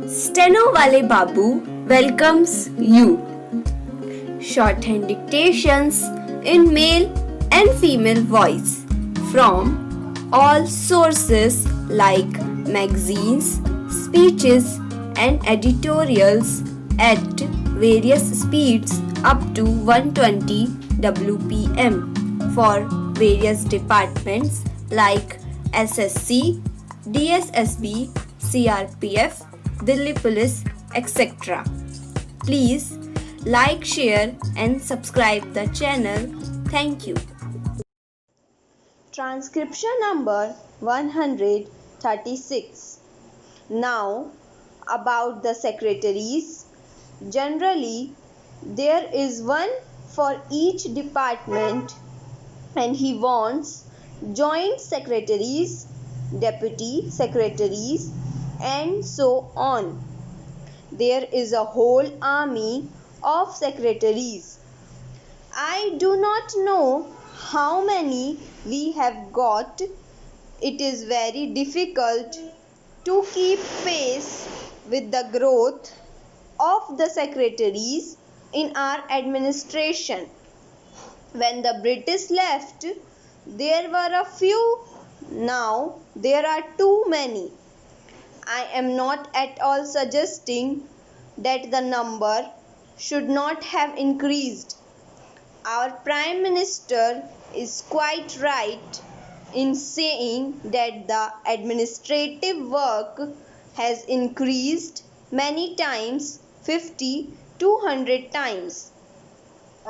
Steno Wale Babu welcomes you. Shorthand dictations in male and female voice from all sources like magazines, speeches, and editorials at various speeds up to 120 WPM for various departments like SSC, DSSB, CRPF, Delhi Police, etc. Please like, share, and subscribe the channel. Thank you. Transcription number 136. Now, about the secretaries. Generally, there is one for each department, and he wants joint secretaries, deputy secretaries, and so on. There is a whole army of secretaries. I do not know how many we have got. It is very difficult to keep pace with the growth of the secretaries in our administration. When the British left, there were a few. Now there are too many. I am not at all suggesting that the number should not have increased. Our Prime Minister is quite right in saying that the administrative work has increased many times, 50 to 100 times.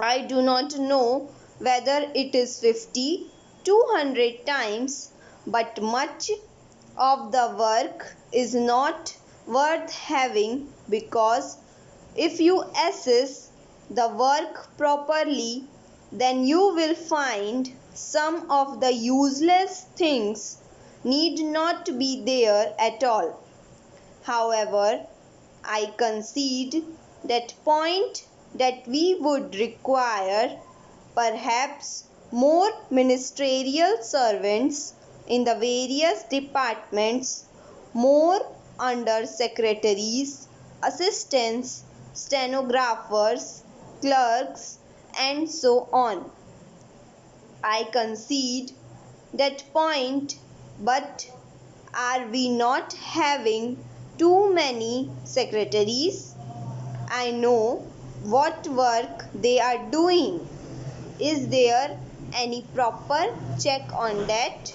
I do not know whether it is 50 to 100 times, but much of the work is not worth having, because if you assess the work properly, then you will find some of the useless things need not be there at all. However, I concede that point that we would require perhaps more ministerial servants in the various departments, more under secretaries, assistants, stenographers, clerks, and so on. I concede that point, but are we not having too many secretaries? I know what work they are doing. Is there any proper check on that?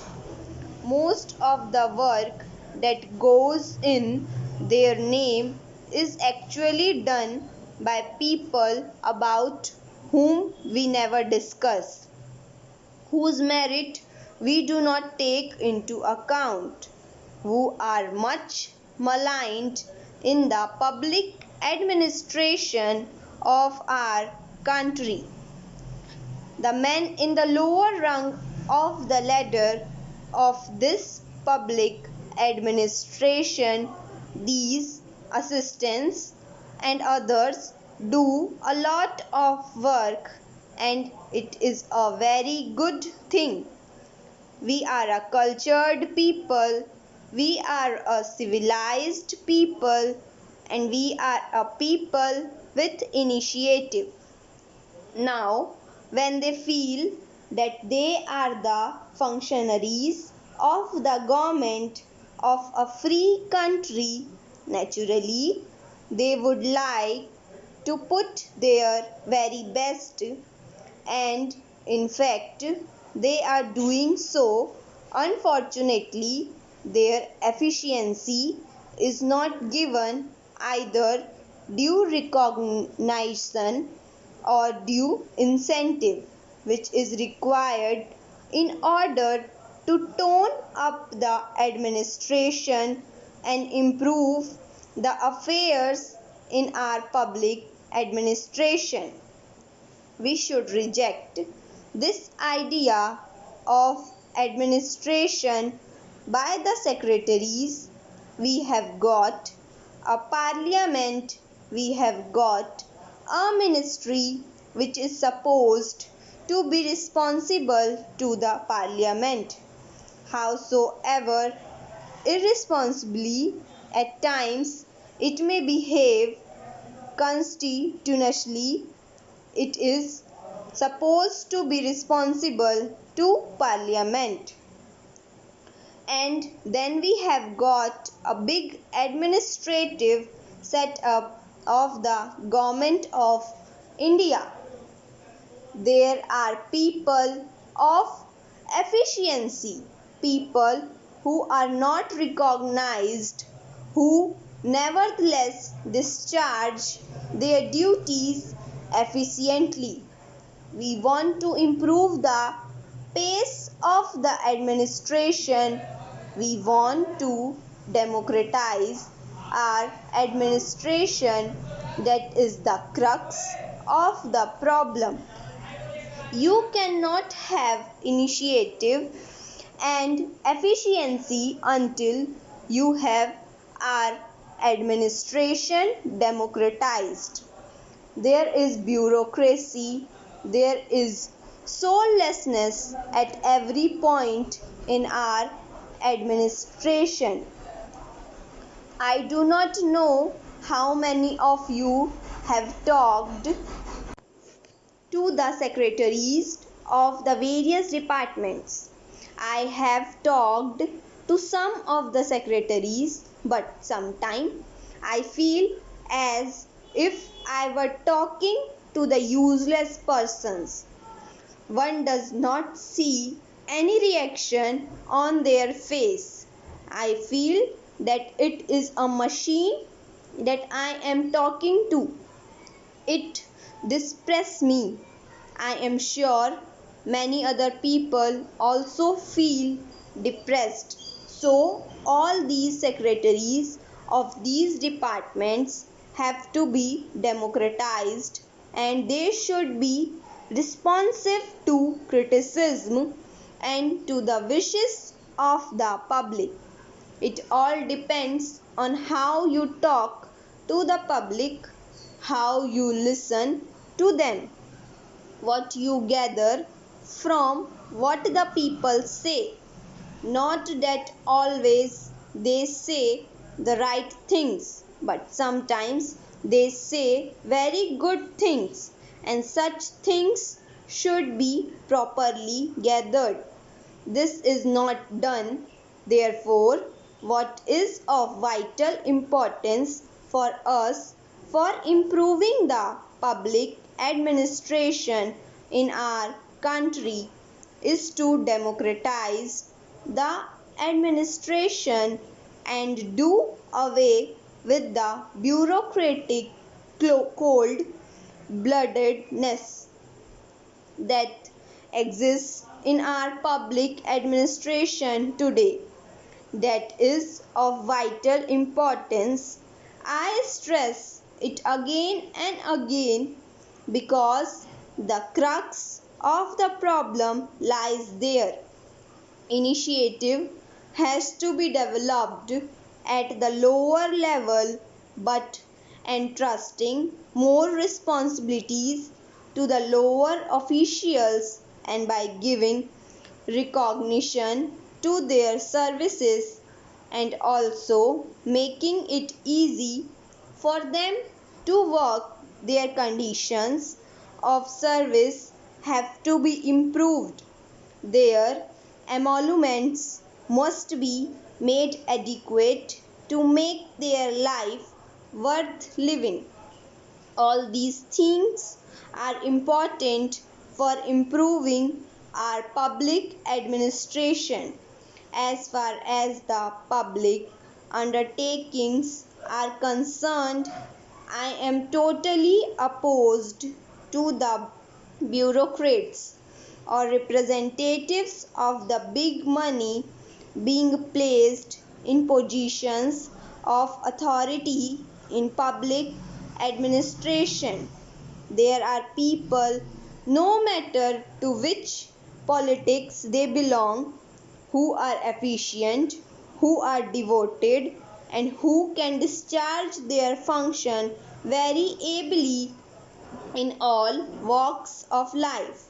Most of the work that goes in their name is actually done by people about whom we never discuss, whose merit we do not take into account, who are much maligned in the public administration of our country. The men in the lower rung of the ladder of this public administration, these assistants and others, do a lot of work, and it is a very good thing. We are a cultured people, we are a civilized people, and we are a people with initiative. Now, when they feel that they are the functionaries of the government of a free country, naturally they would like to put their very best, and in fact they are doing so. Unfortunately, their efficiency is not given either due recognition or due incentive, which is required in order to tone up the administration and improve the affairs in our public administration. We should reject this idea of administration by the secretaries. We have got a parliament, we have got a ministry which is supposed to be responsible to the parliament. Howsoever irresponsibly at times it may behave constitutionally. It is supposed to be responsible to Parliament. And then we have got a big administrative setup of the Government of India. There are people of efficiency, people who are not recognized, who nevertheless discharge their duties efficiently. We want to improve the pace of the administration. We want to democratize our administration. That is the crux of the problem. You cannot have initiative and efficiency until you have our administration democratized. There is bureaucracy, there is soullessness at every point in our administration. I do not know how many of you have talked to the secretaries of the various departments. I have talked to some of the secretaries, but sometimes I feel as if I were talking to the useless persons. One does not see any reaction on their face. I feel that it is a machine that I am talking to. It depresses me. I am sure many other people also feel depressed. So, all these secretaries of these departments have to be democratized and they should be responsive to criticism and to the wishes of the public. It all depends on how you talk to the public, how you listen to them, what you gather from what the people say. Not that always they say the right things, but sometimes they say very good things, and such things should be properly gathered. This is not done. Therefore, what is of vital importance for us for improving the public administration in our country is to democratize the administration and do away with the bureaucratic cold bloodedness that exists in our public administration today. That is of vital importance. I stress it again and again because the crux of the problem lies there. Initiative has to be developed at the lower level, but entrusting more responsibilities to the lower officials and by giving recognition to their services and also making it easy for them to work, their conditions of service have to be improved. Their emoluments must be made adequate to make their life worth living. All these things are important for improving our public administration. As far as the public undertakings are concerned, I am totally opposed to the bureaucrats or representatives of the big money being placed in positions of authority in public administration. There are people, no matter to which politics they belong, who are efficient, who are devoted, and who can discharge their function very ably in all walks of life.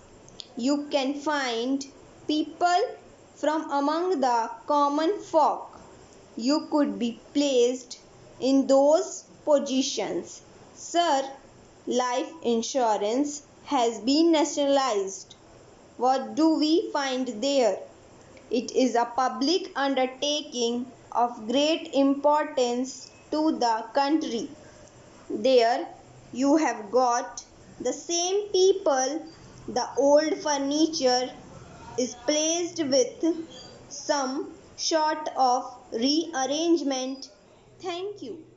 You can find people from among the common folk. You could be placed in those positions. Sir, life insurance has been nationalized. What do we find there? It is a public undertaking of great importance to the country. There you have got the same people, the old furniture is placed with some sort of rearrangement. Thank you.